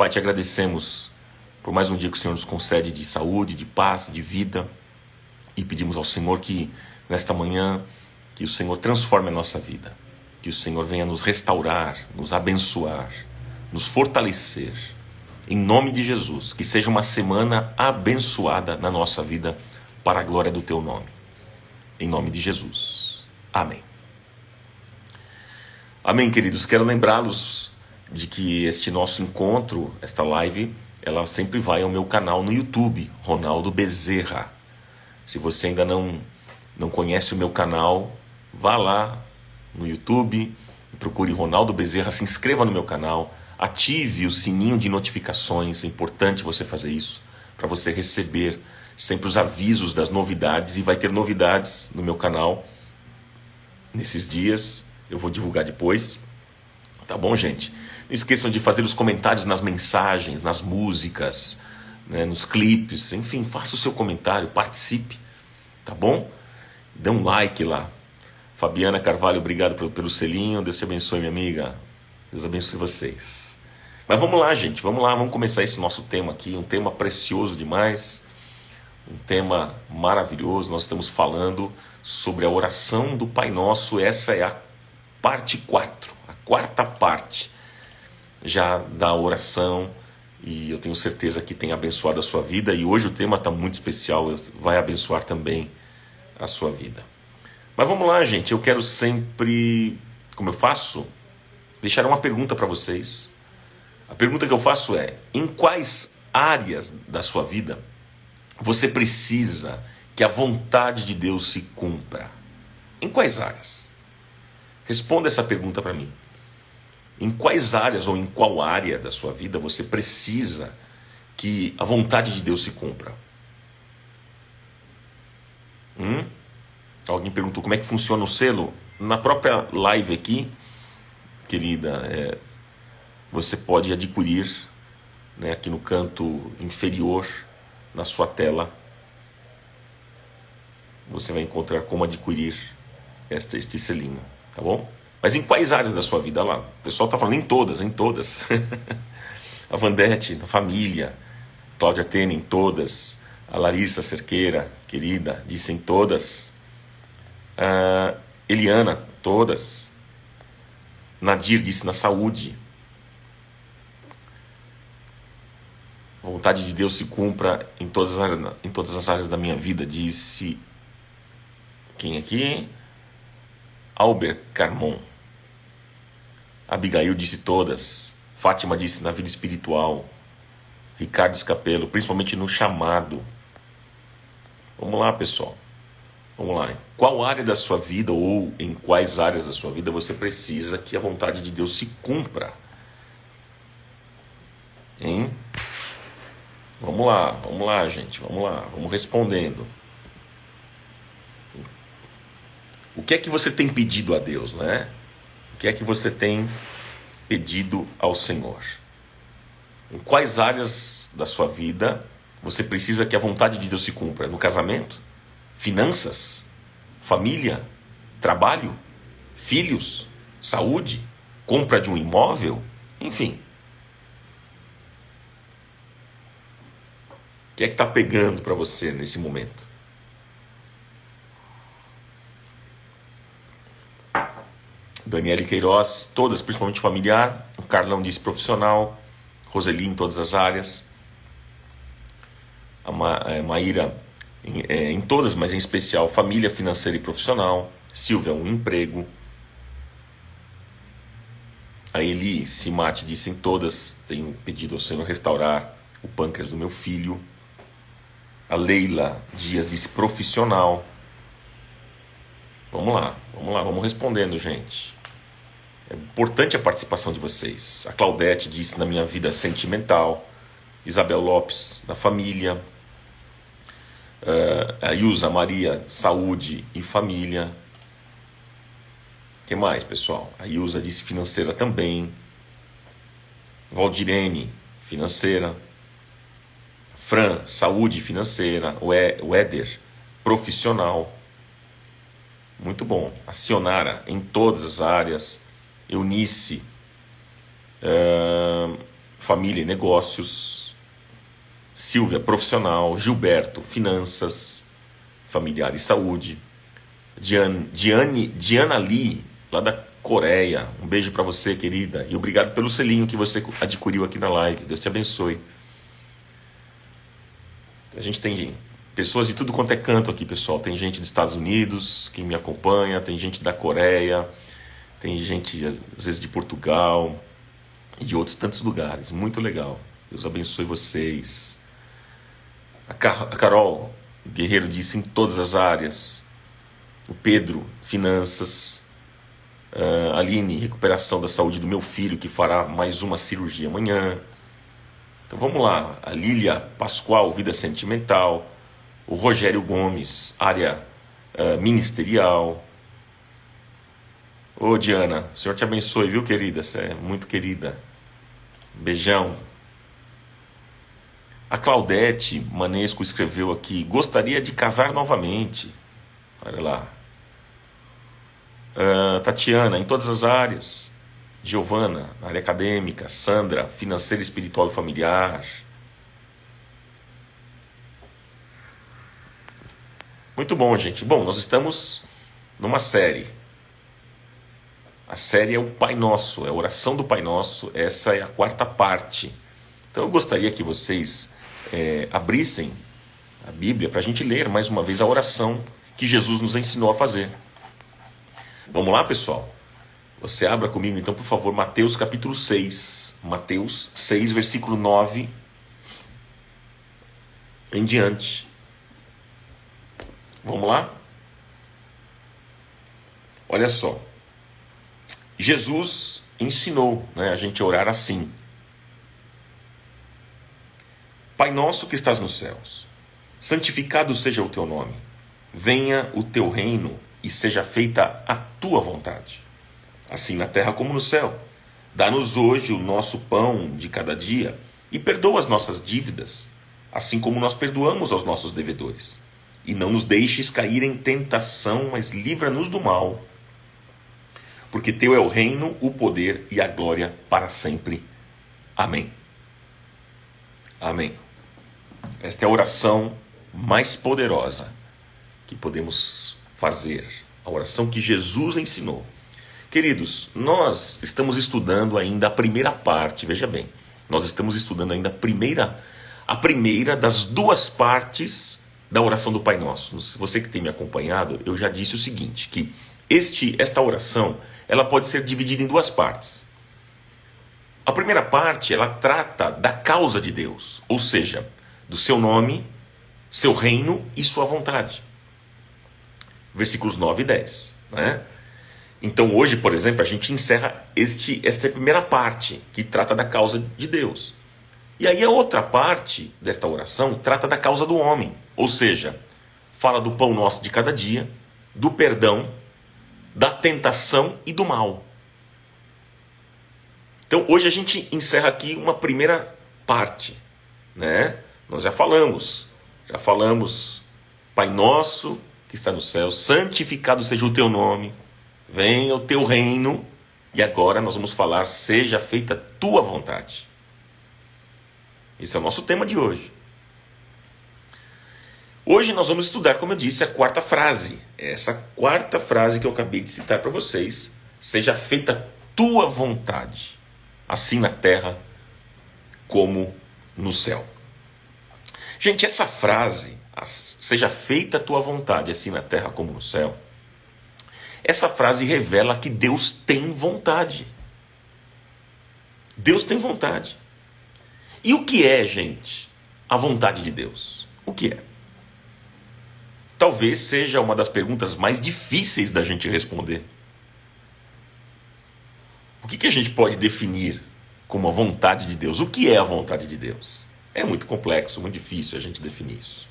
Pai, te agradecemos por mais um dia que o Senhor nos concede de saúde, de paz, de vida. E pedimos ao Senhor que, nesta manhã, que o Senhor transforme a nossa vida. Que o Senhor venha nos restaurar, nos abençoar, nos fortalecer. Em nome de Jesus, que seja uma semana abençoada na nossa vida, para a glória do Teu nome. Em nome de Jesus. Amém. Amém, queridos. Quero lembrá-los de que este nosso encontro, esta live, ela sempre vai ao meu canal no YouTube, Ronaldo Bezerra. Se você ainda não conhece o meu canal, vá lá no YouTube, procure Ronaldo Bezerra, se inscreva no meu canal, ative o sininho de notificações, é importante você fazer isso, para você receber sempre os avisos das novidades, e vai ter novidades no meu canal nesses dias, eu vou divulgar depois, tá bom, gente? Não esqueçam de fazer os comentários nas mensagens, nas músicas, né, nos clipes, enfim, faça o seu comentário, participe, tá bom? Dê um like lá. Fabiana Carvalho, obrigado pelo selinho, Deus te abençoe, minha amiga, Deus abençoe vocês. Mas vamos lá, gente, vamos lá, vamos começar esse nosso tema aqui, um tema precioso demais, um tema maravilhoso. Nós estamos falando sobre a oração do Pai Nosso. Essa é a parte 4, a quarta parte já da oração, e eu tenho certeza que tem abençoado a sua vida, e hoje o tema está muito especial, vai abençoar também a sua vida. Mas vamos lá, gente, eu quero sempre, como eu faço, deixar uma pergunta para vocês. A pergunta que eu faço é: em quais áreas da sua vida você precisa que a vontade de Deus se cumpra? Em quais áreas? Responda essa pergunta para mim. Em quais áreas ou em qual área da sua vida você precisa que a vontade de Deus se cumpra? Alguém perguntou como é que funciona o selo. Na própria live aqui, querida, você pode adquirir, né, aqui no canto inferior, na sua tela, você vai encontrar como adquirir este selinho, tá bom? Mas em quais áreas da sua vida? Lá, o pessoal está falando em todas, em todas. A Vandete, na família, Cláudia Tene, em todas. A Larissa Cerqueira, querida, disse em todas. A Eliana, todas. Nadir disse na saúde. A vontade de Deus se cumpra em todas as áreas da minha vida, disse. Quem aqui? Albert Carmon. Abigail disse todas. Fátima disse na vida espiritual. Ricardo Escapelo, principalmente no chamado. Vamos lá, pessoal. Vamos lá. Qual área da sua vida ou em quais áreas da sua vida você precisa que a vontade de Deus se cumpra? Hein? Vamos lá, gente. Vamos lá. Vamos respondendo. O que é que você tem pedido a Deus, né? O que é que você tem pedido ao Senhor? Em quais áreas da sua vida você precisa que a vontade de Deus se cumpra? No casamento? Finanças? Família? Trabalho? Filhos? Saúde? Compra de um imóvel? Enfim. O que é que está pegando para você nesse momento? Daniele Queiroz, todas, principalmente familiar. O Carlão disse profissional. Roseli em todas as áreas. A Maíra em todas, mas em especial família, financeira e profissional. Silvia, um emprego. A Eli Simate disse em todas: tenho pedido ao Senhor restaurar o pâncreas do meu filho. A Leila Dias disse profissional. Vamos lá, vamos respondendo, gente. É importante a participação de vocês. A Claudete disse na minha vida sentimental. Isabel Lopes, na família. A Ilza Maria, saúde e família. O que mais, pessoal? A Ilza disse financeira também. Valdirene, financeira. Fran, saúde financeira. O Éder, profissional. Muito bom. A Sionara, em todas as áreas. Eunice, família e negócios. Silvia, profissional. Gilberto, finanças, familiar e saúde. Diana Lee, lá da Coreia. Um beijo para você, querida. E obrigado pelo selinho que você adquiriu aqui na live. Deus te abençoe. A gente tem pessoas de tudo quanto é canto aqui, pessoal. Tem gente dos Estados Unidos que me acompanha, tem gente da Coreia, tem gente, às vezes, de Portugal e de outros tantos lugares. Muito legal. Deus abençoe vocês. A Carol Guerreiro disse em todas as áreas. O Pedro, finanças. Aline, recuperação da saúde do meu filho, que fará mais uma cirurgia amanhã. Então vamos lá. A Lília Pascoal, vida sentimental. O Rogério Gomes, área ministerial. Ô Diana, o Senhor te abençoe, viu, querida? Você é muito querida. Beijão. A Claudete Manesco escreveu aqui: gostaria de casar novamente. Olha lá. Tatiana, em todas as áreas. Giovana, na área acadêmica. Sandra, financeira, espiritual e familiar. Muito bom, gente. Bom, nós estamos numa série. A série é o Pai Nosso, é a oração do Pai Nosso. Essa é a 4ª parte. Então eu gostaria que vocês abrissem a Bíblia para a gente ler mais uma vez a oração que Jesus nos ensinou a fazer. Vamos lá, pessoal? Você abra comigo, então, por favor, Mateus capítulo 6. Mateus 6, versículo 9 em diante. Vamos lá? Olha só. Jesus ensinou, a gente a orar assim: Pai nosso que estás nos céus, santificado seja o teu nome. Venha o teu reino e seja feita a tua vontade, assim na terra como no céu. Dá-nos hoje o nosso pão de cada dia e perdoa as nossas dívidas, assim como nós perdoamos aos nossos devedores. E não nos deixes cair em tentação, mas livra-nos do mal. Porque teu é o reino, o poder e a glória para sempre. Amém. Amém. Esta é a oração mais poderosa que podemos fazer. A oração que Jesus ensinou. Queridos, nós estamos estudando ainda a primeira parte, veja bem. Nós estamos estudando ainda a primeira das 2 partes da oração do Pai Nosso. Se você que tem me acompanhado, eu já disse o seguinte, que esta oração, ela pode ser dividida em 2 partes. A primeira parte, ela trata da causa de Deus, ou seja, do seu nome, seu reino e sua vontade. Versículos 9 e 10. Então hoje, por exemplo, a gente encerra esta primeira parte, que trata da causa de Deus. E aí a outra parte desta oração trata da causa do homem, ou seja, fala do pão nosso de cada dia, do perdão, da tentação e do mal. Então hoje a gente encerra aqui uma primeira parte, Nós já falamos, Pai nosso que está no céu, santificado seja o teu nome, venha o teu reino, e agora nós vamos falar, seja feita a tua vontade. Esse é o nosso tema de hoje. Hoje nós vamos estudar, como eu disse, a 4ª frase. Essa 4ª frase que eu acabei de citar para vocês. Seja feita a tua vontade, assim na terra como no céu. Gente, essa frase, seja feita a tua vontade, assim na terra como no céu, essa frase revela que Deus tem vontade. Deus tem vontade. E o que é, gente, a vontade de Deus? O que é? Talvez seja uma das perguntas mais difíceis da gente responder. O que a gente pode definir como a vontade de Deus? O que é a vontade de Deus? É muito complexo, muito difícil a gente definir isso.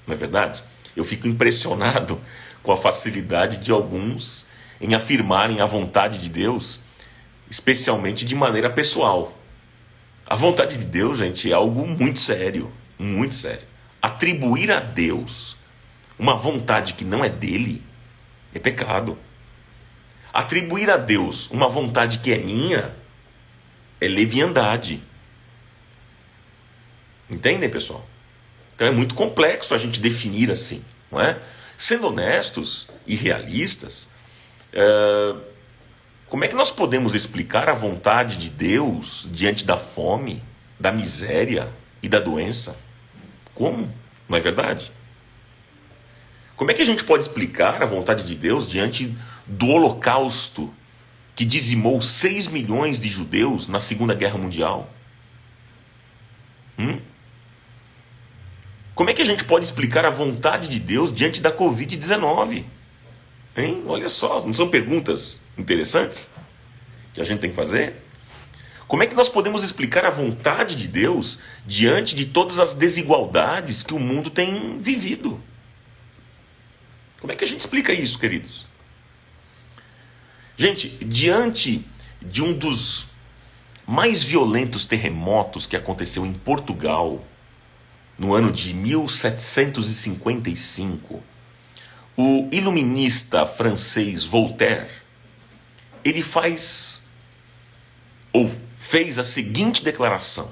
Não é verdade? Eu fico impressionado com a facilidade de alguns em afirmarem a vontade de Deus, especialmente de maneira pessoal. A vontade de Deus, gente, é algo muito sério, muito sério. Atribuir a Deus uma vontade que não é dele é pecado. Atribuir a Deus uma vontade que é minha é leviandade. Entendem, pessoal? Então é muito complexo a gente definir assim, não é? Sendo honestos e realistas, como é que nós podemos explicar a vontade de Deus diante da fome, da miséria e da doença? Como? Não é verdade? Como é que a gente pode explicar a vontade de Deus diante do Holocausto que dizimou 6 milhões de judeus na Segunda Guerra Mundial? Como é que a gente pode explicar a vontade de Deus diante da Covid-19? Hein? Olha só, não são perguntas interessantes que a gente tem que fazer? Como é que nós podemos explicar a vontade de Deus diante de todas as desigualdades que o mundo tem vivido? Como é que a gente explica isso, queridos? Gente, diante de um dos mais violentos terremotos que aconteceu em Portugal no ano de 1755, o iluminista francês Voltaire, ele fez a seguinte declaração.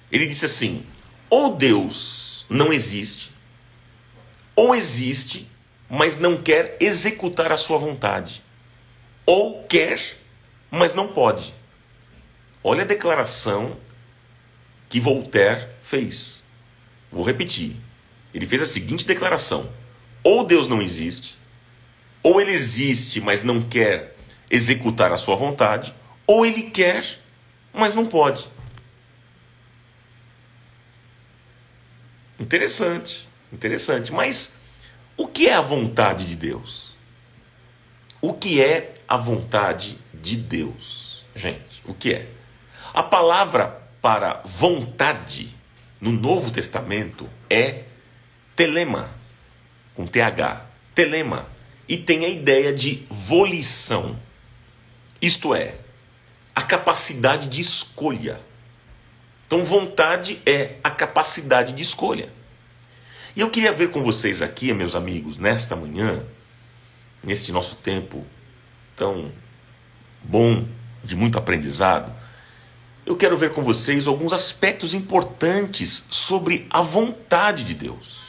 Ele disse assim: ou Deus não existe, ou existe, mas não quer executar a sua vontade, ou quer, mas não pode. Olha a declaração que Voltaire fez. Vou repetir. Ele fez a seguinte declaração: ou Deus não existe, ou ele existe, mas não quer executar a sua vontade, ou ele quer, mas não pode. Interessante, interessante. Mas o que é a vontade de Deus? O que é a vontade de Deus? Gente, o que é? A palavra para vontade no Novo Testamento é telema, com TH, telema, e tem a ideia de volição, isto é, a capacidade de escolha. Então, vontade é a capacidade de escolha. E eu queria ver com vocês aqui, meus amigos, nesta manhã, neste nosso tempo tão bom, de muito aprendizado, eu quero ver com vocês alguns aspectos importantes sobre a vontade de Deus.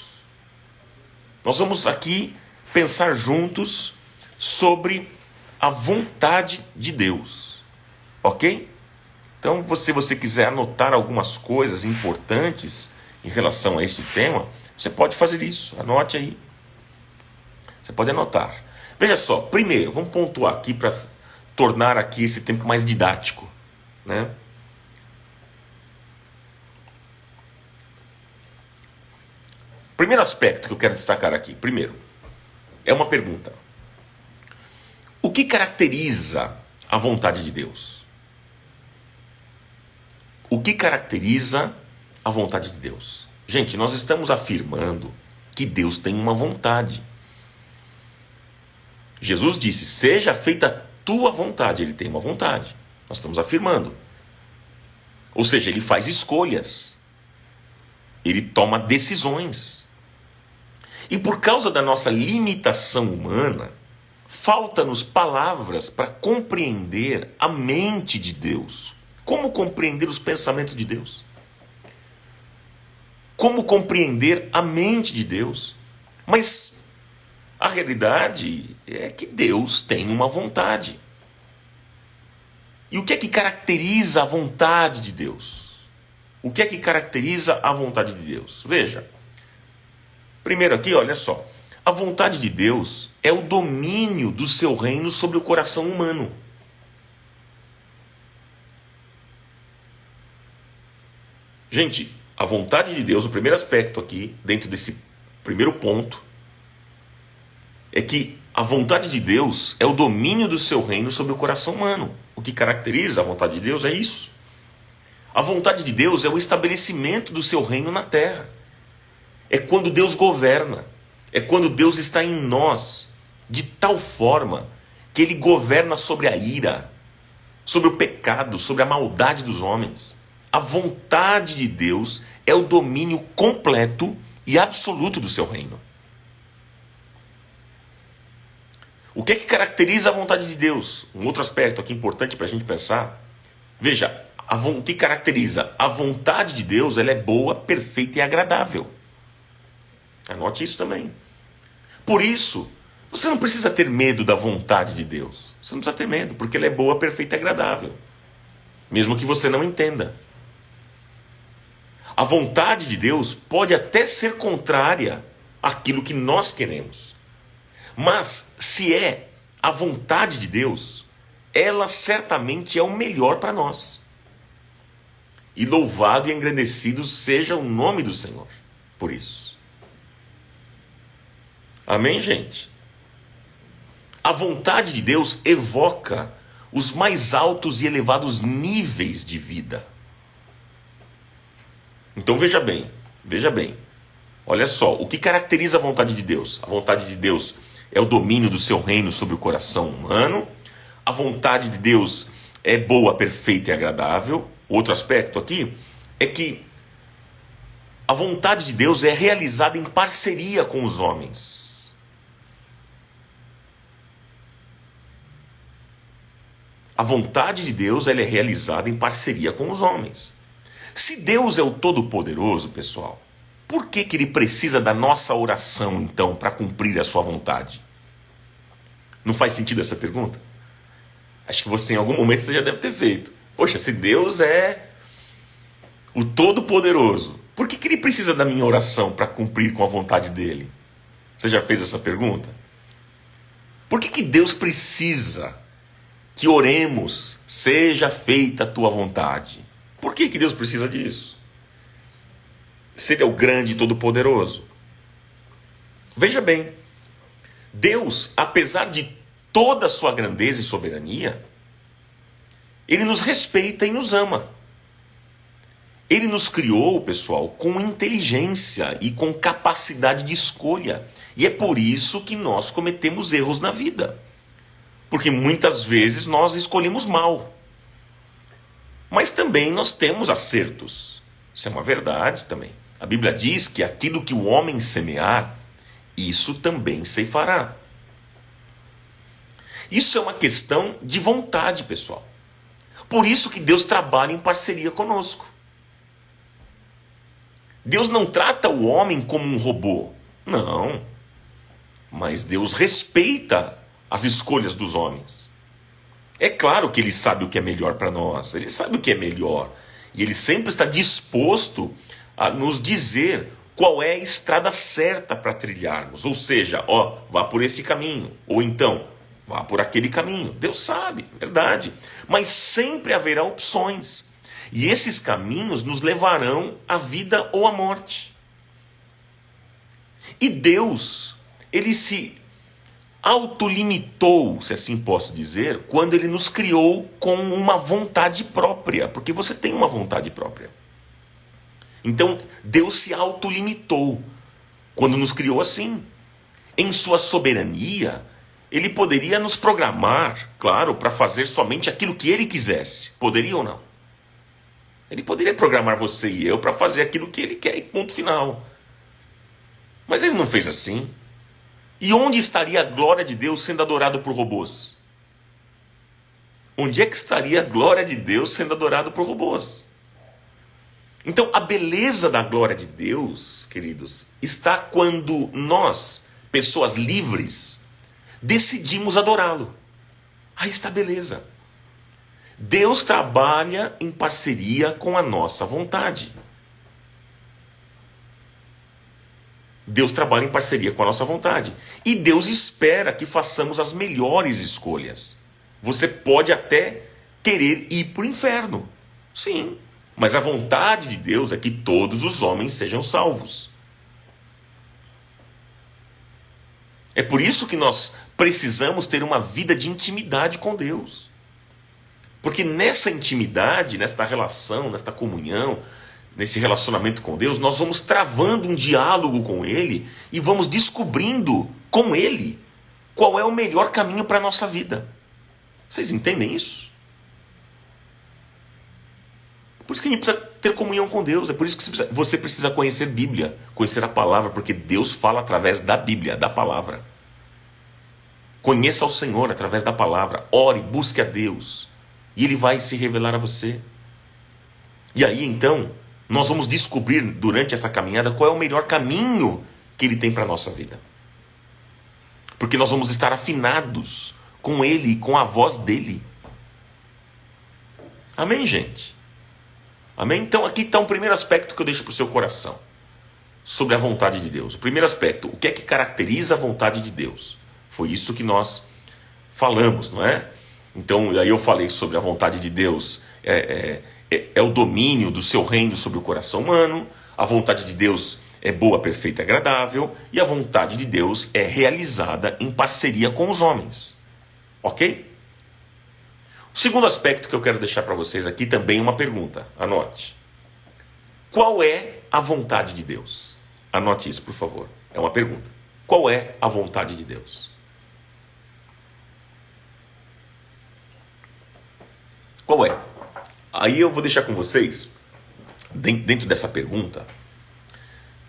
Nós vamos aqui pensar juntos sobre a vontade de Deus, ok? Então, se você quiser anotar algumas coisas importantes em relação a este tema, você pode fazer isso, anote aí. Você pode anotar. Veja só, primeiro, vamos pontuar aqui para tornar aqui esse tempo mais didático, né? Primeiro aspecto que eu quero destacar aqui, primeiro, é uma pergunta. O que caracteriza a vontade de Deus? O que caracteriza a vontade de Deus? Gente, nós estamos afirmando que Deus tem uma vontade. Jesus disse: seja feita a tua vontade. Ele tem uma vontade. Nós estamos afirmando. Ou seja, ele faz escolhas. Ele toma decisões. E por causa da nossa limitação humana, falta-nos palavras para compreender a mente de Deus. Como compreender os pensamentos de Deus? Como compreender a mente de Deus? Mas a realidade é que Deus tem uma vontade. E o que é que caracteriza a vontade de Deus? O que é que caracteriza a vontade de Deus? Veja. Primeiro aqui, olha só. A vontade de Deus é o domínio do seu reino sobre o coração humano. Gente, a vontade de Deus, o primeiro aspecto aqui, dentro desse primeiro ponto, é que a vontade de Deus é o domínio do seu reino sobre o coração humano. O que caracteriza a vontade de Deus é isso. A vontade de Deus é o estabelecimento do seu reino na terra. É quando Deus governa. É quando Deus está em nós, de tal forma que Ele governa sobre a ira, sobre o pecado, sobre a maldade dos homens. A vontade de Deus é o domínio completo e absoluto do seu reino. O que é que caracteriza a vontade de Deus? Um outro aspecto aqui importante para a gente pensar. Veja, O que caracteriza? A vontade de Deus, ela é boa, perfeita e agradável. Anote isso também. Por isso, você não precisa ter medo da vontade de Deus. Você não precisa ter medo, porque ela é boa, perfeita e agradável. Mesmo que você não entenda. A vontade de Deus pode até ser contrária àquilo que nós queremos. Mas, se é a vontade de Deus, ela certamente é o melhor para nós. E louvado e engrandecido seja o nome do Senhor por isso. Amém, gente? A vontade de Deus evoca os mais altos e elevados níveis de vida. Então veja bem. Olha só, o que caracteriza a vontade de Deus? A vontade de Deus é o domínio do seu reino sobre o coração humano. A vontade de Deus é boa, perfeita e agradável. Outro aspecto aqui é que a vontade de Deus é realizada em parceria com os homens. A vontade de Deus, ela é realizada em parceria com os homens. Se Deus é o Todo-Poderoso, pessoal, por que Ele precisa da nossa oração, então, para cumprir a sua vontade? Não faz sentido essa pergunta? Acho que você, em algum momento, você já deve ter feito. Poxa, se Deus é o Todo-Poderoso, por que Ele precisa da minha oração para cumprir com a vontade dEle? Você já fez essa pergunta? Por que Deus precisa que oremos, seja feita a tua vontade? Por que Deus precisa disso? Se Ele é o grande e todo-poderoso. Veja bem, Deus, apesar de toda a sua grandeza e soberania, Ele nos respeita e nos ama. Ele nos criou, pessoal, com inteligência e com capacidade de escolha. E é por isso que nós cometemos erros na vida. Porque muitas vezes nós escolhemos mal. Mas também nós temos acertos. Isso é uma verdade também. A Bíblia diz que aquilo que o homem semear, isso também ceifará. Isso é uma questão de vontade, pessoal. Por isso que Deus trabalha em parceria conosco. Deus não trata o homem como um robô. Não. Mas Deus respeita as escolhas dos homens. É claro que Ele sabe o que é melhor para nós. Ele sabe o que é melhor. E Ele sempre está disposto a nos dizer qual é a estrada certa para trilharmos. Ou seja, vá por esse caminho. Ou então, vá por aquele caminho. Deus sabe, verdade. Mas sempre haverá opções. E esses caminhos nos levarão à vida ou à morte. E Deus, Ele se autolimitou, se assim posso dizer, quando Ele nos criou com uma vontade própria. Porque você tem uma vontade própria. Então, Deus se autolimitou quando nos criou assim. Em sua soberania, Ele poderia nos programar, claro, para fazer somente aquilo que Ele quisesse. Poderia ou não? Ele poderia programar você e eu para fazer aquilo que Ele quer e ponto final. Mas Ele não fez assim. E onde estaria a glória de Deus sendo adorado por robôs? Onde é que estaria a glória de Deus sendo adorado por robôs? Então, a beleza da glória de Deus, queridos, está quando nós, pessoas livres, decidimos adorá-lo. Aí está a beleza. Deus trabalha em parceria com a nossa vontade. Deus trabalha em parceria com a nossa vontade. E Deus espera que façamos as melhores escolhas. Você pode até querer ir para o inferno. Sim. Mas a vontade de Deus é que todos os homens sejam salvos. É por isso que nós precisamos ter uma vida de intimidade com Deus. Porque nessa intimidade, nesta relação, nesta comunhão, nesse relacionamento com Deus, nós vamos travando um diálogo com Ele e vamos descobrindo com Ele qual é o melhor caminho para a nossa vida. Vocês entendem isso? Por isso que a gente precisa ter comunhão com Deus. É por isso que você precisa conhecer a Bíblia, conhecer a palavra, porque Deus fala através da Bíblia, da palavra. Conheça o Senhor através da palavra. Ore, busque a Deus. E Ele vai se revelar a você. E aí então, nós vamos descobrir durante essa caminhada qual é o melhor caminho que Ele tem para a nossa vida. Porque nós vamos estar afinados com Ele e com a voz dEle. Amém, gente? Amém? Então aqui está um primeiro aspecto que eu deixo para o seu coração. Sobre a vontade de Deus. O primeiro aspecto, o que é que caracteriza a vontade de Deus? Foi isso que nós falamos, não é? Então, aí eu falei sobre a vontade de Deus, é o domínio do seu reino sobre o coração humano, a vontade de Deus é boa, perfeita e agradável, e a vontade de Deus é realizada em parceria com os homens. Ok? O segundo aspecto que eu quero deixar para vocês aqui também é uma pergunta, anote. Qual é a vontade de Deus? Anote isso, por favor. É uma pergunta. Qual é a vontade de Deus? Qual é? Aí eu vou deixar com vocês, dentro dessa pergunta,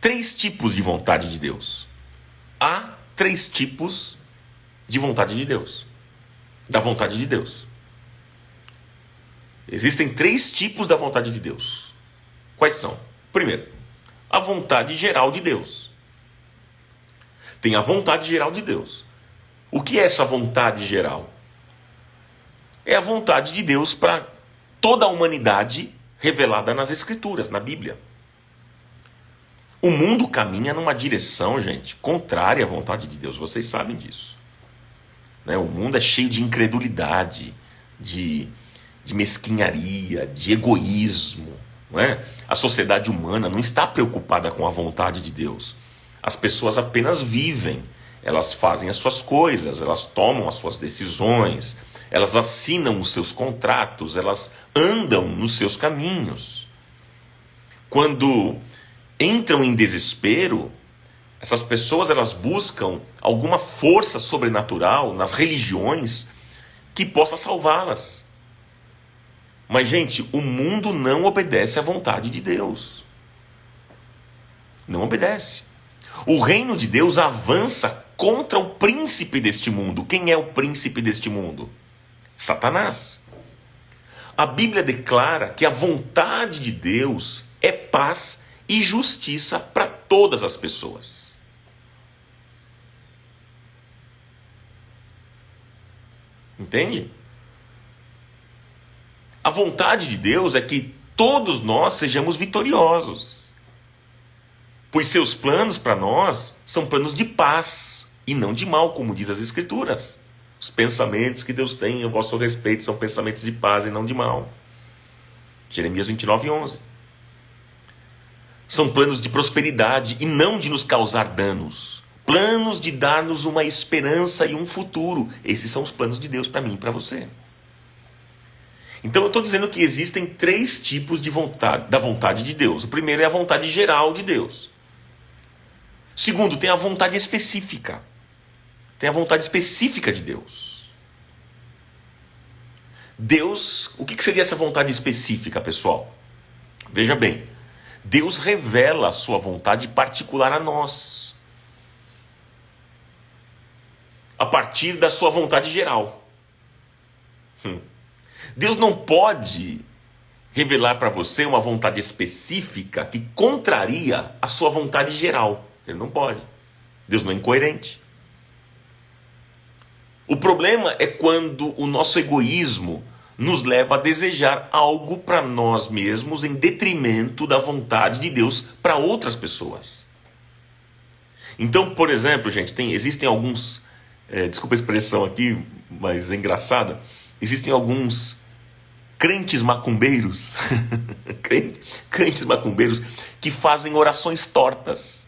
3 tipos de vontade de Deus. Há 3 tipos de vontade de Deus. Da vontade de Deus. Existem 3 tipos da vontade de Deus. Quais são? Primeiro, a vontade geral de Deus. Tem a vontade geral de Deus. O que é essa vontade geral? É a vontade de Deus para toda a humanidade revelada nas Escrituras, na Bíblia. O mundo caminha numa direção, gente, contrária à vontade de Deus. Vocês sabem disso. Né? O mundo é cheio de incredulidade, de mesquinharia, de egoísmo. Não é? A sociedade humana não está preocupada com a vontade de Deus. As pessoas apenas vivem, elas fazem as suas coisas, elas tomam as suas decisões, elas assinam os seus contratos, elas andam nos seus caminhos. Quando entram em desespero, essas pessoas elas buscam alguma força sobrenatural nas religiões que possa salvá-las. Mas, gente, o mundo não obedece à vontade de Deus. Não obedece. O reino de Deus avança contra o príncipe deste mundo. Quem é o príncipe deste mundo? Satanás. A Bíblia declara que a vontade de Deus é paz e justiça para todas as pessoas. Entende? A vontade de Deus é que todos nós sejamos vitoriosos. Pois seus planos para nós são planos de paz e não de mal, como diz as Escrituras. Os pensamentos que Deus tem a vosso respeito são pensamentos de paz e não de mal. Jeremias 29:11. São planos de prosperidade e não de nos causar danos. Planos de dar-nos uma esperança e um futuro. Esses são os planos de Deus para mim e para você. Então eu estou dizendo que existem 3 tipos de vontade, da vontade de Deus. O primeiro é a vontade geral de Deus. O segundo, tem a vontade específica. Tem a vontade específica de Deus. Deus, o que seria essa vontade específica, pessoal? Veja bem, Deus revela a sua vontade particular a nós. A partir da sua vontade geral. Deus não pode revelar para você uma vontade específica que contraria a sua vontade geral. Ele não pode. Deus não é incoerente. O problema é quando o nosso egoísmo nos leva a desejar algo para nós mesmos em detrimento da vontade de Deus para outras pessoas. Então, por exemplo, gente, existem alguns... desculpa a expressão aqui, mas é engraçada. Existem alguns crentes macumbeiros, crentes macumbeiros que fazem orações tortas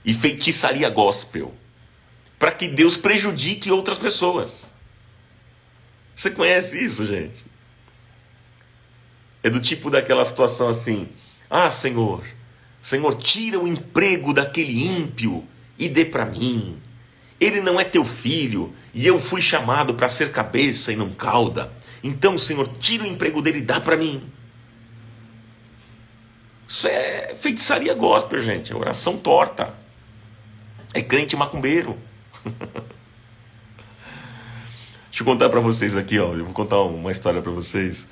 e feitiçaria gospel para que Deus prejudique outras pessoas. Você conhece isso, gente? É do tipo daquela situação assim: ah, Senhor, tira o emprego daquele ímpio e dê para mim. Ele não é teu filho, e eu fui chamado para ser cabeça e não cauda. Então, Senhor, tira o emprego dele e dá para mim. Isso é feitiçaria gospel, gente. É oração torta. É crente macumbeiro. Deixa eu contar para vocês aqui, ó. Eu vou contar uma história para vocês.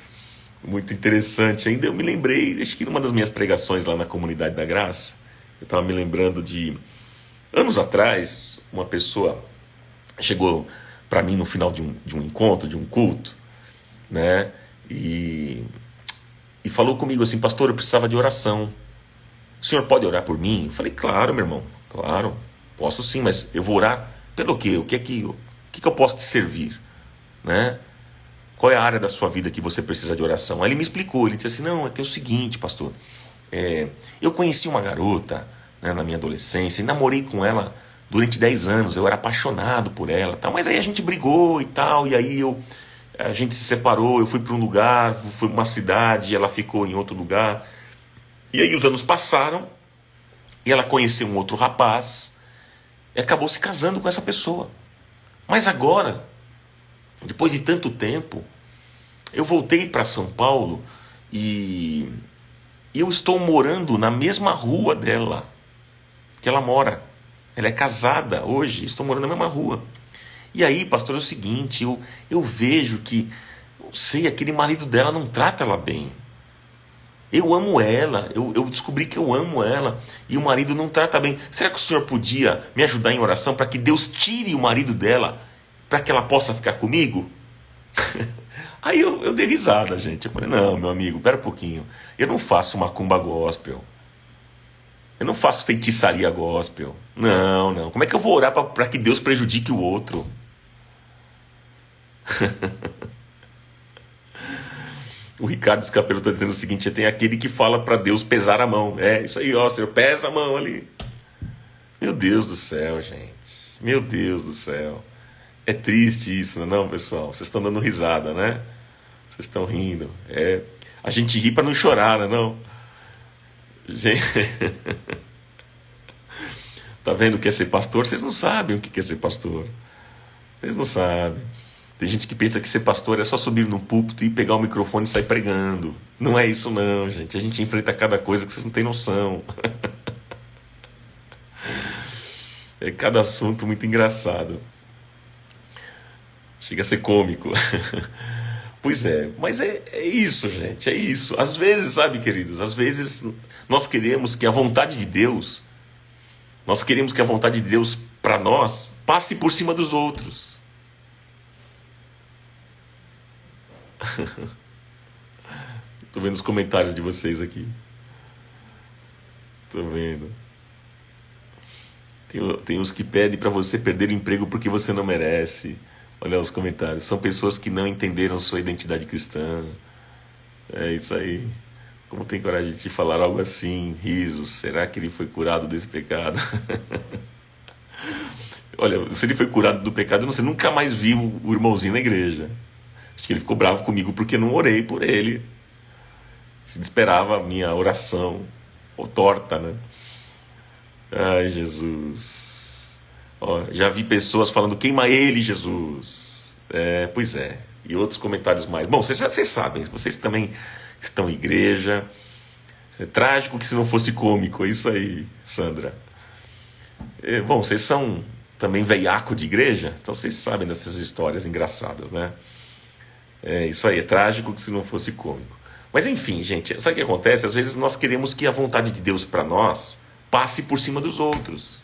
Muito interessante. Ainda eu me lembrei, acho que numa das minhas pregações lá na Comunidade da Graça, eu estava me lembrando de anos atrás, uma pessoa chegou para mim no final de um encontro, de um culto, né? E, e falou comigo assim: pastor, eu precisava de oração. O senhor pode orar por mim? Eu falei: claro, meu irmão, claro, posso sim, mas eu vou orar pelo quê? O que eu posso te servir? Né? Qual é a área da sua vida que você precisa de oração? Aí ele me explicou, ele disse assim: não, é que é o seguinte, pastor, eu conheci uma garota, né, na minha adolescência e namorei com ela durante 10 anos, eu era apaixonado por ela, tal, mas aí a gente brigou e tal, e aí a gente se separou, eu fui para um lugar, fui para uma cidade, ela ficou em outro lugar, e aí os anos passaram, e ela conheceu um outro rapaz, e acabou se casando com essa pessoa. Mas agora, depois de tanto tempo, eu voltei para São Paulo e eu estou morando na mesma rua dela, que ela mora. Ela é casada hoje, estou morando na mesma rua. E aí, pastor, é o seguinte, eu vejo que, não sei, aquele marido dela não trata ela bem. Eu amo ela, eu descobri que eu amo ela e o marido não trata bem. Será que o senhor podia me ajudar em oração para que Deus tire o marido dela, para que ela possa ficar comigo? Aí eu dei risada, gente. Eu falei: não, meu amigo, pera um pouquinho. Eu não faço macumba gospel. Eu não faço feitiçaria gospel. Não, não. Como é que eu vou orar para que Deus prejudique o outro? O Ricardo Escapelo está dizendo o seguinte: tem aquele que fala para Deus pesar a mão. É isso aí, ó, Senhor, pesa a mão ali. Meu Deus do céu, gente. Meu Deus do céu. É triste isso, não, pessoal? Vocês estão dando risada, né? Vocês estão rindo. A gente ri para não chorar, né, não? Gente, tá vendo o que é ser pastor? Vocês não sabem o que é ser pastor. Vocês não sabem. Tem gente que pensa que ser pastor é só subir num púlpito e pegar o microfone e sair pregando. Não é isso não, gente. A gente enfrenta cada coisa que vocês não têm noção. É cada assunto muito engraçado. Chega a ser cômico. Pois é, mas é isso, gente, é isso. Às vezes, sabe, queridos, às vezes nós queremos que a vontade de Deus, nós queremos que a vontade de Deus para nós passe por cima dos outros. Tô vendo os comentários de vocês aqui. Tô vendo. Tem uns que pedem para você perder o emprego porque você não merece. Olha os comentários. São pessoas que não entenderam sua identidade cristã. É isso aí. Como tem coragem de te falar algo assim? Risos. Será que ele foi curado desse pecado? Olha, se ele foi curado do pecado, eu não sei, nunca mais vi o irmãozinho na igreja. Acho que ele ficou bravo comigo porque não orei por ele. Ele esperava a minha oração. Ou torta, né? Ai, Jesus. Ó, já vi pessoas falando: queima ele, Jesus. Pois é. E outros comentários mais. Bom, vocês sabem, vocês também estão em igreja. É trágico que se não fosse cômico. É isso aí, Sandra. Bom, vocês são também veiaco de igreja, então vocês sabem dessas histórias engraçadas, né? É isso aí, é trágico que se não fosse cômico. Mas enfim, gente, sabe o que acontece? Às vezes nós queremos que a vontade de Deus para nós passe por cima dos outros.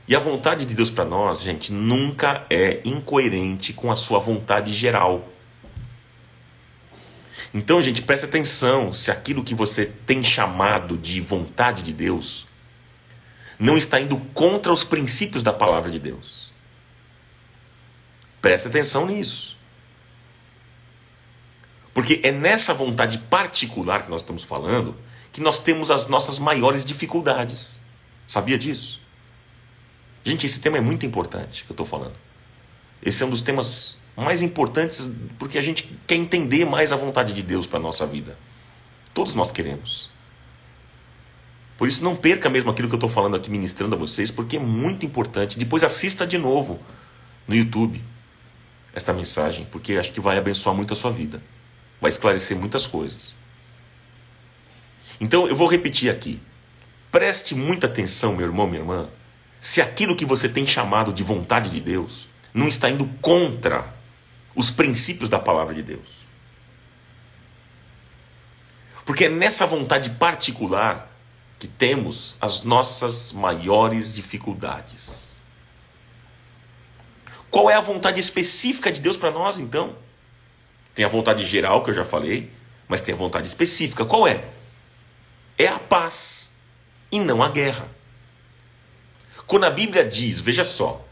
E a vontade de Deus para nós, gente, nunca é incoerente com a sua vontade geral. Então, gente, preste atenção se aquilo que você tem chamado de vontade de Deus não está indo contra os princípios da palavra de Deus. Preste atenção nisso. Porque é nessa vontade particular que nós estamos falando que nós temos as nossas maiores dificuldades. Sabia disso? Gente, esse tema é muito importante que eu estou falando. Esse é um dos temas mais importantes porque a gente quer entender mais a vontade de Deus para a nossa vida. Todos nós queremos. Por isso não perca mesmo aquilo que eu estou falando aqui, ministrando a vocês, porque é muito importante. Depois assista de novo no YouTube esta mensagem, porque acho que vai abençoar muito a sua vida. Vai esclarecer muitas coisas. Então eu vou repetir aqui. Preste muita atenção, meu irmão, minha irmã, se aquilo que você tem chamado de vontade de Deus não está indo contra os princípios da palavra de Deus. Porque é nessa vontade particular que temos as nossas maiores dificuldades. Qual é a vontade específica de Deus para nós, então? Tem a vontade geral, que eu já falei, mas tem a vontade específica. Qual é? É a paz e não a guerra. Quando a Bíblia diz, veja só,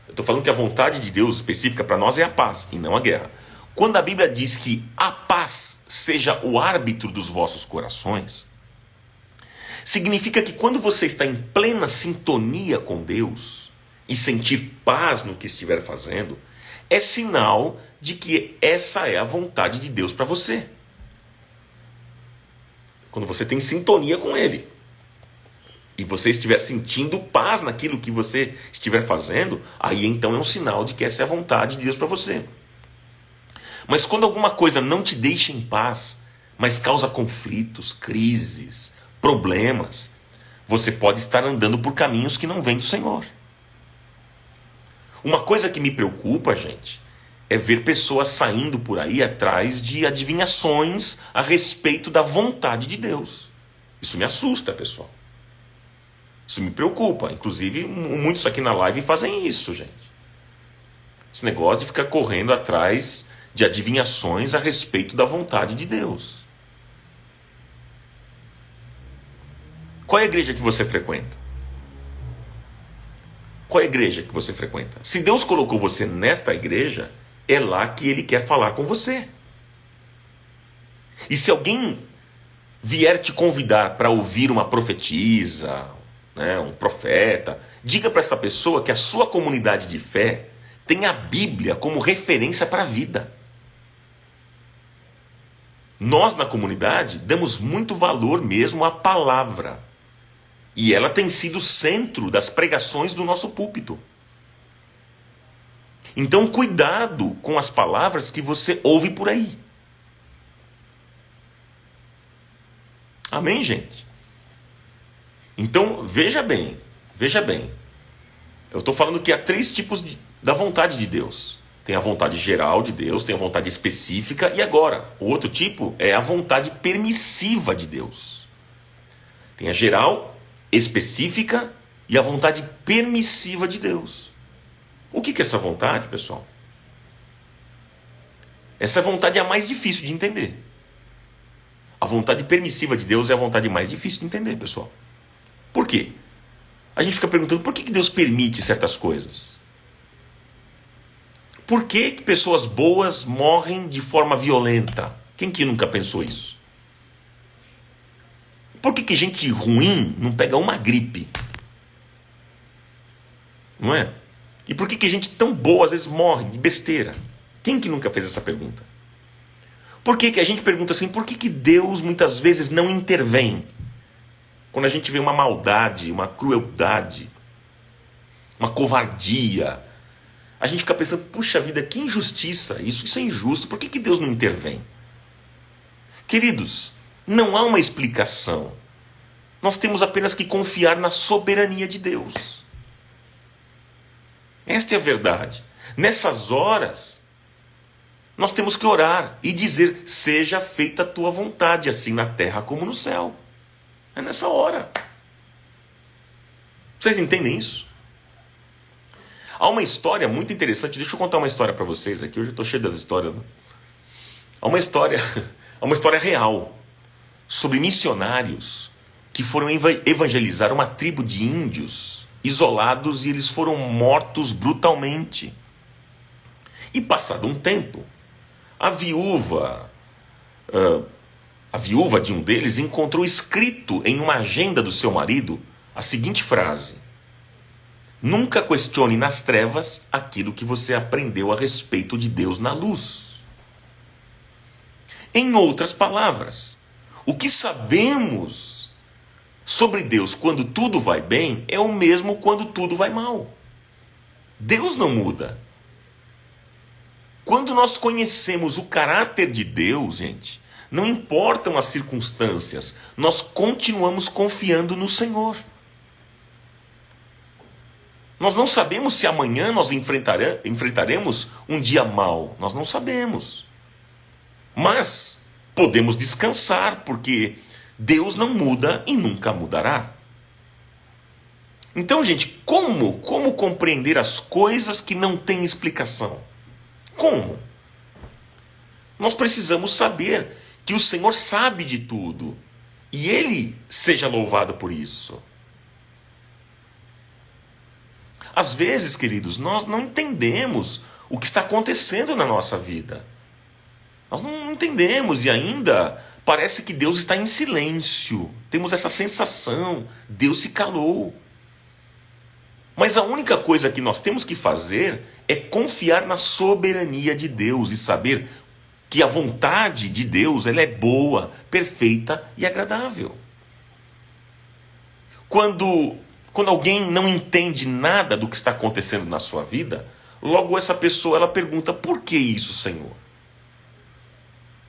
eu estou falando que a vontade de Deus específica para nós é a paz e não a guerra. Quando a Bíblia diz que a paz seja o árbitro dos vossos corações, significa que quando você está em plena sintonia com Deus e sentir paz no que estiver fazendo, é sinal de que essa é a vontade de Deus para você. Quando você tem sintonia com Ele e você estiver sentindo paz naquilo que você estiver fazendo, aí então é um sinal de que essa é a vontade de Deus para você. Mas quando alguma coisa não te deixa em paz, mas causa conflitos, crises, problemas, você pode estar andando por caminhos que não vêm do Senhor. Uma coisa que me preocupa, gente, é ver pessoas saindo por aí atrás de adivinhações a respeito da vontade de Deus. Isso me assusta, pessoal. Isso me preocupa. Inclusive, muitos aqui na live fazem isso, gente. Esse negócio de ficar correndo atrás de adivinhações a respeito da vontade de Deus. Qual é a igreja que você frequenta? Qual é a igreja que você frequenta? Se Deus colocou você nesta igreja, é lá que Ele quer falar com você. E se alguém vier te convidar para ouvir uma profetisa, né, um profeta, diga para essa pessoa que a sua comunidade de fé tem a Bíblia como referência para a vida. Nós na comunidade damos muito valor mesmo à palavra. E ela tem sido o centro das pregações do nosso púlpito. Então cuidado com as palavras que você ouve por aí. Amém, gente? Então veja bem. Eu estou falando que há 3 tipos da vontade de Deus. Tem a vontade geral de Deus, tem a vontade específica e agora, o outro tipo é a vontade permissiva de Deus. Tem a geral, específica e a vontade permissiva de Deus. O que é essa vontade, pessoal? Essa vontade é a mais difícil de entender. A vontade permissiva de Deus é a vontade mais difícil de entender, pessoal. Por quê? A gente fica perguntando por que Deus permite certas coisas. Por que pessoas boas morrem de forma violenta? Quem que nunca pensou isso? Por que gente ruim não pega uma gripe? Não é? E por que gente tão boa às vezes morre de besteira? Quem que nunca fez essa pergunta? Por que a gente pergunta assim, por que Deus muitas vezes não intervém? Quando a gente vê uma maldade, uma crueldade, uma covardia, a gente fica pensando, puxa vida, que injustiça, isso é injusto, por que Deus não intervém? Queridos, não há uma explicação. Nós temos apenas que confiar na soberania de Deus. Esta é a verdade. Nessas horas, nós temos que orar e dizer, seja feita a tua vontade, assim na terra como no céu. É nessa hora. Vocês entendem isso? Há uma história muito interessante, deixa eu contar uma história para vocês aqui, hoje eu estou cheio das histórias. Né? Há uma história real sobre missionários que foram evangelizar uma tribo de índios isolados e eles foram mortos brutalmente. E passado um tempo, a viúva de um deles encontrou escrito em uma agenda do seu marido a seguinte frase: nunca questione nas trevas aquilo que você aprendeu a respeito de Deus na luz. Em outras palavras, o que sabemos sobre Deus quando tudo vai bem é o mesmo quando tudo vai mal. Deus não muda. Quando nós conhecemos o caráter de Deus, gente, não importam as circunstâncias, nós continuamos confiando no Senhor. Nós não sabemos se amanhã nós enfrentaremos um dia mau. Nós não sabemos. Mas podemos descansar, porque Deus não muda e nunca mudará. Então, gente, como compreender as coisas que não têm explicação? Como? Nós precisamos saber que o Senhor sabe de tudo. E Ele seja louvado por isso. Às vezes, queridos, nós não entendemos o que está acontecendo na nossa vida. Nós não entendemos e ainda parece que Deus está em silêncio. Temos essa sensação, Deus se calou. Mas a única coisa que nós temos que fazer é confiar na soberania de Deus e saber que a vontade de Deus ela é boa, perfeita e agradável. Quando alguém não entende nada do que está acontecendo na sua vida, logo essa pessoa ela pergunta: por que isso, Senhor?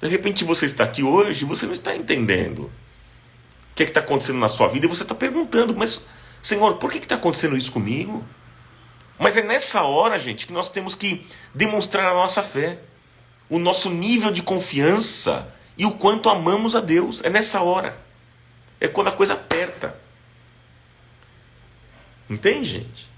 De repente você está aqui hoje e você não está entendendo o que está acontecendo na sua vida e você está perguntando: mas Senhor, por que está acontecendo isso comigo? Mas é nessa hora, gente, que nós temos que demonstrar a nossa fé, o nosso nível de confiança e o quanto amamos a Deus. É nessa hora. É quando a coisa aperta. Entende, gente?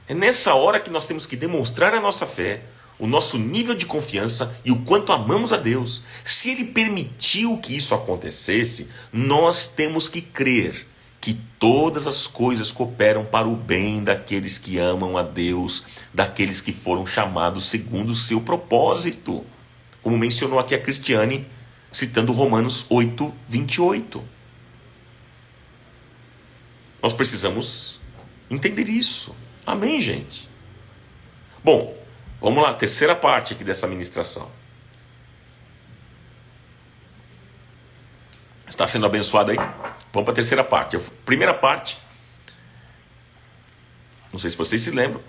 É nessa hora que nós temos que demonstrar a nossa fé, o nosso nível de confiança e o quanto amamos a Deus. Se Ele permitiu que isso acontecesse, nós temos que crer que todas as coisas cooperam para o bem daqueles que amam a Deus, daqueles que foram chamados segundo o seu propósito. Como mencionou aqui a Cristiane, citando Romanos 8, 28. Nós precisamos entender isso. Amém, gente? Bom, vamos lá, terceira parte aqui dessa ministração. Está sendo abençoado aí? Vamos para a terceira parte. Primeira parte, não sei se vocês se lembram,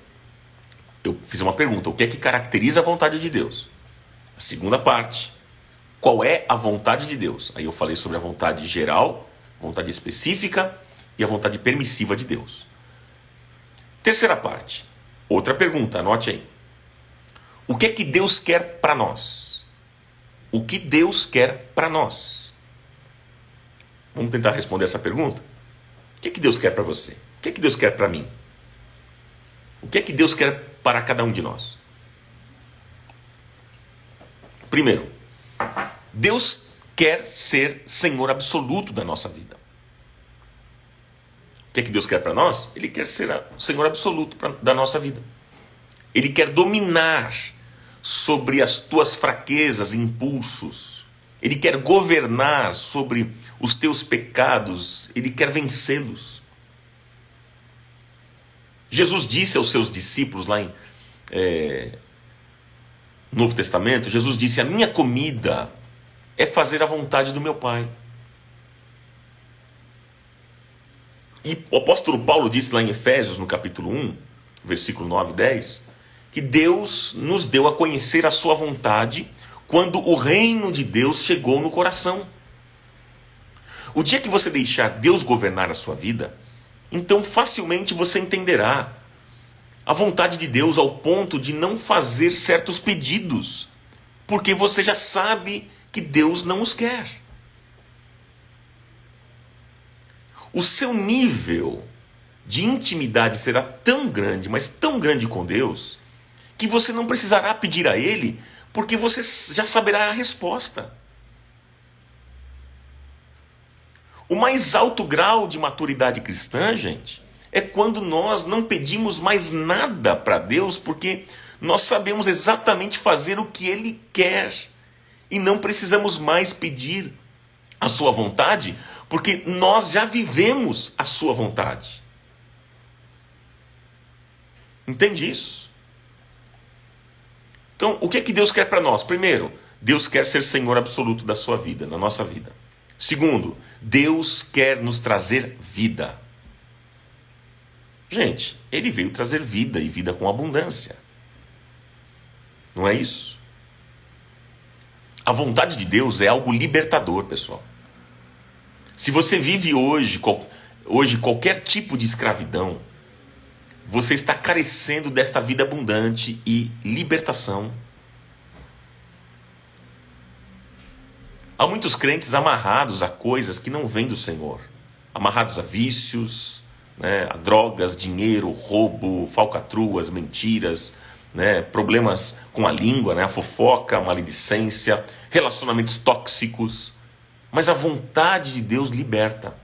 eu fiz uma pergunta: o que é que caracteriza a vontade de Deus? A segunda parte, qual é a vontade de Deus? Aí eu falei sobre a vontade geral, vontade específica e a vontade permissiva de Deus. Terceira parte, outra pergunta, anote aí. O que é que Deus quer para nós? O que Deus quer para nós? Vamos tentar responder essa pergunta? O que é que Deus quer para você? O que é que Deus quer para mim? O que é que Deus quer para cada um de nós? Primeiro, Deus quer ser Senhor absoluto da nossa vida. O que é que Deus quer para nós? Ele quer ser o Senhor absoluto da nossa vida. Ele quer dominar sobre as tuas fraquezas e impulsos. Ele quer governar sobre os teus pecados. Ele quer vencê-los. Jesus disse aos seus discípulos lá em Novo Testamento, Jesus disse: a minha comida é fazer a vontade do meu Pai. E o apóstolo Paulo disse lá em Efésios, no capítulo 1, versículo 9 e 10, que Deus nos deu a conhecer a sua vontade quando o reino de Deus chegou no coração. O dia que você deixar Deus governar a sua vida, então facilmente você entenderá a vontade de Deus ao ponto de não fazer certos pedidos, porque você já sabe que Deus não os quer. O seu nível de intimidade será tão grande, mas tão grande com Deus, que você não precisará pedir a Ele, porque você já saberá a resposta. O mais alto grau de maturidade cristã, gente, é quando nós não pedimos mais nada para Deus, porque nós sabemos exatamente fazer o que Ele quer. E não precisamos mais pedir a sua vontade, porque nós já vivemos a sua vontade. Entende isso? Então, o que é que Deus quer para nós? Primeiro, Deus quer ser Senhor absoluto da sua vida, da nossa vida. Segundo, Deus quer nos trazer vida. Gente, Ele veio trazer vida e vida com abundância. Não é isso? A vontade de Deus é algo libertador, pessoal. Se você vive hoje qualquer tipo de escravidão, você está carecendo desta vida abundante e libertação. Há muitos crentes amarrados a coisas que não vêm do Senhor, amarrados a vícios, né, a drogas, dinheiro, roubo, falcatruas, mentiras, né, problemas com a língua, né, a fofoca, a maledicência, relacionamentos tóxicos. Mas a vontade de Deus liberta.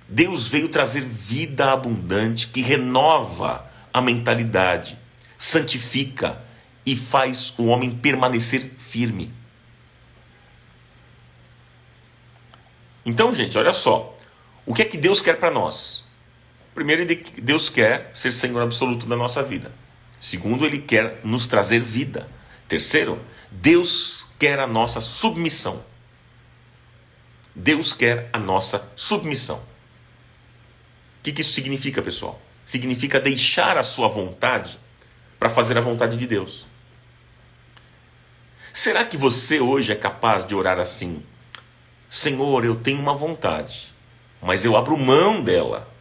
Deus veio trazer vida abundante que renova a mentalidade, santifica e faz o homem permanecer firme. Então, gente, olha só. O que é que Deus quer para nós? Primeiro, Deus quer ser Senhor absoluto da nossa vida. Segundo, Ele quer nos trazer vida. Terceiro, Deus quer a nossa submissão. Deus quer a nossa submissão. O que isso significa, pessoal? Significa deixar a sua vontade para fazer a vontade de Deus. Será que você hoje é capaz de orar assim? Senhor, eu tenho uma vontade, mas eu abro mão dela.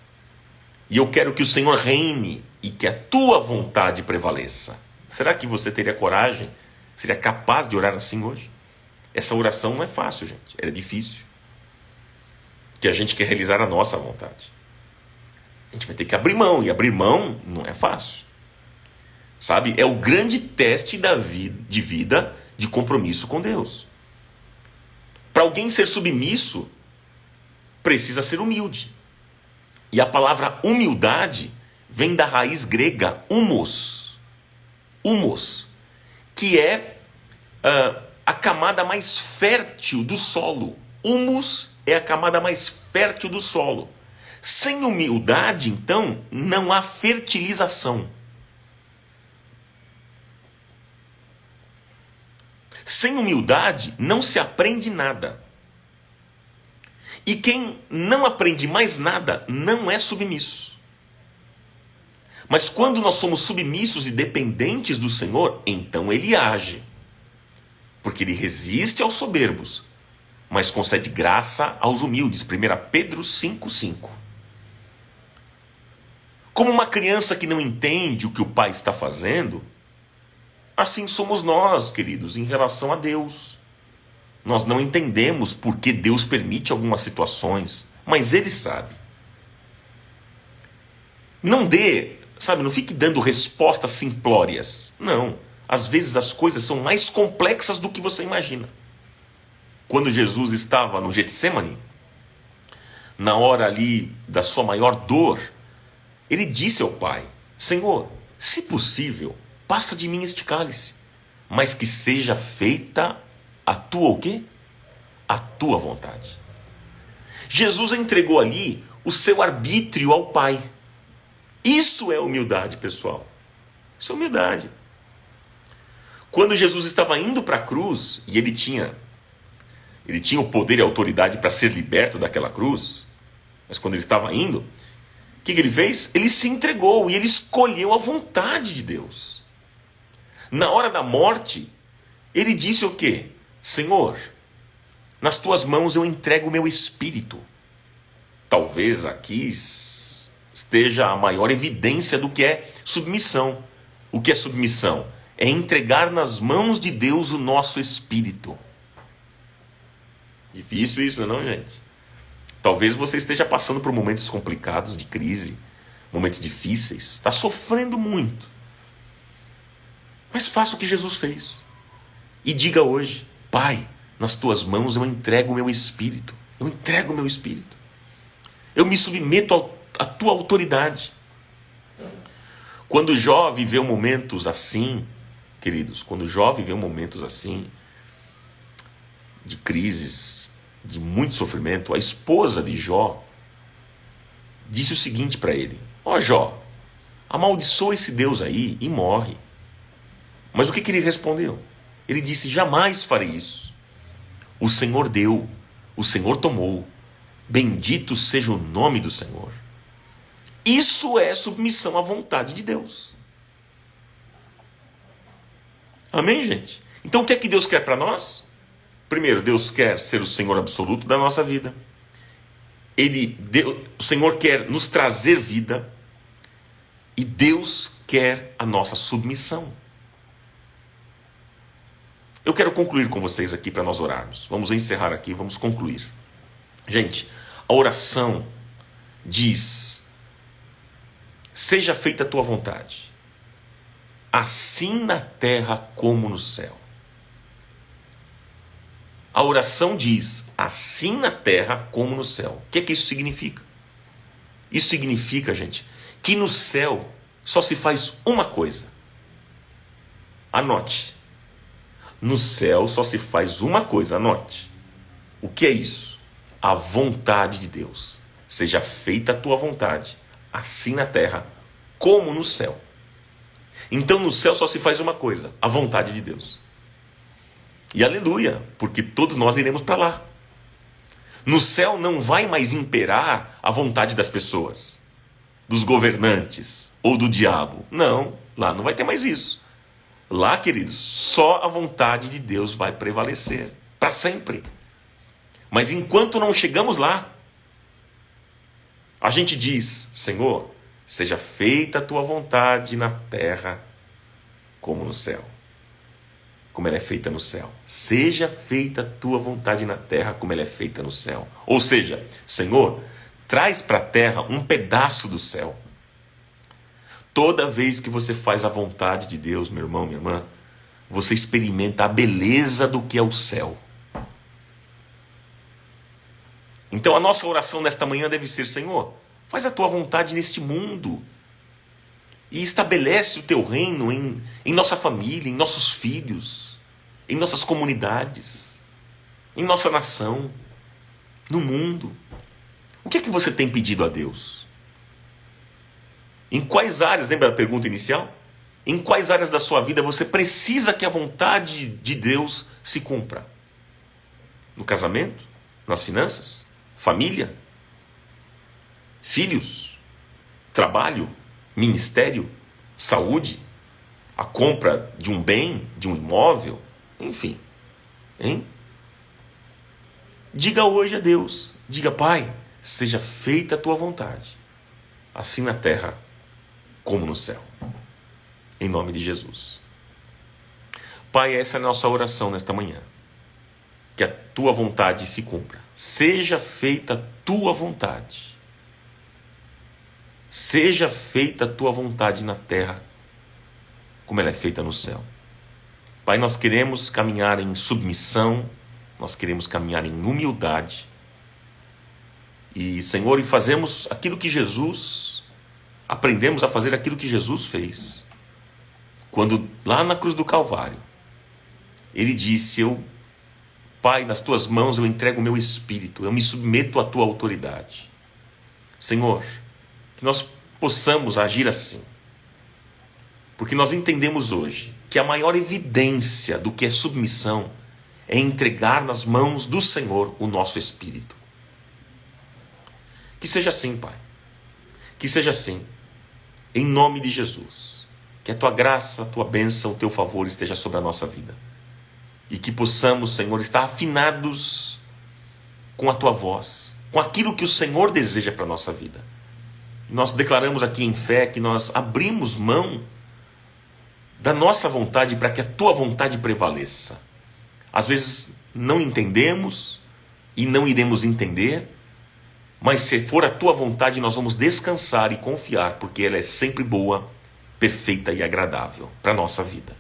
E eu quero que o Senhor reine e que a tua vontade prevaleça. Será que você teria coragem? Seria capaz de orar assim hoje? Essa oração não é fácil, gente. É difícil. Que a gente quer realizar a nossa vontade. A gente vai ter que abrir mão. E abrir mão não é fácil. Sabe? É o grande teste de vida de compromisso com Deus. Para alguém ser submisso, precisa ser humilde. E a palavra humildade vem da raiz grega humos. Humos, que é a camada mais fértil do solo. Humus é a camada mais fértil do solo. Sem humildade, então, não há fertilização. Sem humildade, não se aprende nada. E quem não aprende mais nada, não é submisso. Mas quando nós somos submissos e dependentes do Senhor, então Ele age. Porque Ele resiste aos soberbos, mas concede graça aos humildes. 1 Pedro 5,5. Como uma criança que não entende o que o pai está fazendo, assim somos nós, queridos, em relação a Deus. Nós não entendemos por que Deus permite algumas situações, mas Ele sabe. Não fique dando respostas simplórias. Não, às vezes as coisas são mais complexas do que você imagina. Quando Jesus estava no Getsêmani, na hora ali da sua maior dor, Ele disse ao Pai: Senhor, se possível, passa de mim este cálice, mas que seja feita a tua o quê? A tua vontade. Jesus entregou ali o seu arbítrio ao Pai. Isso é humildade, pessoal. Isso é humildade. Quando Jesus estava indo para a cruz, e ele tinha o poder e a autoridade para ser liberto daquela cruz, mas quando ele estava indo, o que ele fez? Ele se entregou e ele escolheu a vontade de Deus. Na hora da morte, ele disse o quê? Senhor, nas tuas mãos eu entrego o meu espírito. Talvez aqui esteja a maior evidência do que é submissão. O que é submissão? É entregar nas mãos de Deus o nosso espírito. Difícil isso, não, gente? Talvez você esteja passando por momentos complicados de crise, momentos difíceis, está sofrendo muito. Mas faça o que Jesus fez. E diga hoje: Pai, nas tuas mãos eu entrego o meu espírito. Eu entrego o meu espírito. Eu me submeto à tua autoridade. Quando Jó viveu momentos assim, queridos, quando Jó viveu momentos assim, de crises, de muito sofrimento, a esposa de Jó disse o seguinte para ele: ó Jó, amaldiçoa esse Deus aí e morre. Mas o que ele respondeu? Ele disse: jamais farei isso. O Senhor deu, o Senhor tomou. Bendito seja o nome do Senhor. Isso é submissão à vontade de Deus. Amém, gente? Então o que é que Deus quer para nós? Primeiro, Deus quer ser o Senhor absoluto da nossa vida. O Senhor quer nos trazer vida. E Deus quer a nossa submissão. Eu quero concluir com vocês aqui para nós orarmos. Vamos encerrar aqui, vamos concluir. Gente, a oração diz: seja feita a tua vontade, assim na terra como no céu. A oração diz: assim na terra como no céu. O que é que isso significa? Isso significa, gente, que no céu só se faz uma coisa. Anote. No céu só se faz uma coisa, anote. O que é isso? A vontade de Deus. Seja feita a tua vontade, assim na terra como no céu. Então no céu só se faz uma coisa, a vontade de Deus. E aleluia, porque todos nós iremos para lá. No céu não vai mais imperar a vontade das pessoas, dos governantes ou do diabo. Não, lá não vai ter mais isso. Lá, queridos, só a vontade de Deus vai prevalecer para sempre. Mas enquanto não chegamos lá, a gente diz: Senhor, seja feita a tua vontade na terra como no céu. Como ela é feita no céu. Seja feita a tua vontade na terra como ela é feita no céu. Ou seja, Senhor, traz para a terra um pedaço do céu. Toda vez que você faz a vontade de Deus, meu irmão, minha irmã, você experimenta a beleza do que é o céu. Então a nossa oração nesta manhã deve ser: Senhor, faz a tua vontade neste mundo. E estabelece o teu reino em nossa família, em nossos filhos, em nossas comunidades, em nossa nação, no mundo. O que é que você tem pedido a Deus? Em quais áreas, lembra da pergunta inicial? Em quais áreas da sua vida você precisa que a vontade de Deus se cumpra? No casamento? Nas finanças? Família? Filhos? Trabalho? Ministério? Saúde? A compra de um bem? De um imóvel? Enfim. Hein? Diga hoje a Deus. Diga: Pai, seja feita a tua vontade, assim na terra como no céu. Em nome de Jesus. Pai, essa é a nossa oração nesta manhã. Que a tua vontade se cumpra. Seja feita a tua vontade. Seja feita a tua vontade na terra como ela é feita no céu. Pai, nós queremos caminhar em submissão, nós queremos caminhar em humildade. E, Senhor, e fazemos aquilo que aprendemos a fazer aquilo que Jesus fez. Quando lá na cruz do Calvário, ele disse: Pai, nas tuas mãos eu entrego o meu espírito, eu me submeto à tua autoridade. Senhor, que nós possamos agir assim, porque nós entendemos hoje que a maior evidência do que é submissão é entregar nas mãos do Senhor o nosso espírito. Que seja assim, Pai. Que seja assim. Em nome de Jesus. Que a tua graça, a tua bênção, o teu favor esteja sobre a nossa vida. E que possamos, Senhor, estar afinados com a tua voz, com aquilo que o Senhor deseja para a nossa vida. Nós declaramos aqui em fé que nós abrimos mão da nossa vontade para que a tua vontade prevaleça. Às vezes não entendemos e não iremos entender, mas se for a tua vontade, nós vamos descansar e confiar, porque ela é sempre boa, perfeita e agradável para a nossa vida.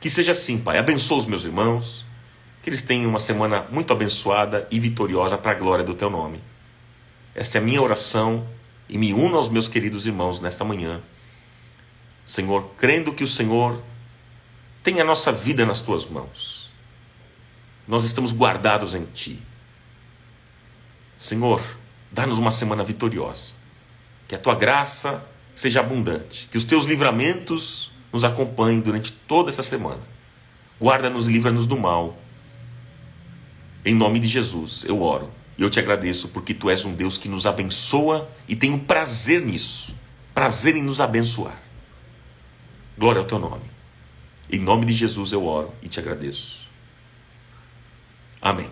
Que seja assim, Pai. Abençoa os meus irmãos, que eles tenham uma semana muito abençoada e vitoriosa para a glória do teu nome. Esta é a minha oração e me uno aos meus queridos irmãos nesta manhã. Senhor, crendo que o Senhor tem a nossa vida nas tuas mãos. Nós estamos guardados em ti. Senhor, dá-nos uma semana vitoriosa. Que a tua graça seja abundante. Que os teus livramentos nos acompanhem durante toda essa semana. Guarda-nos e livra-nos do mal. Em nome de Jesus, eu oro. E eu te agradeço porque tu és um Deus que nos abençoa e tenho prazer nisso. Prazer em nos abençoar. Glória ao teu nome. Em nome de Jesus eu oro e te agradeço. Amém.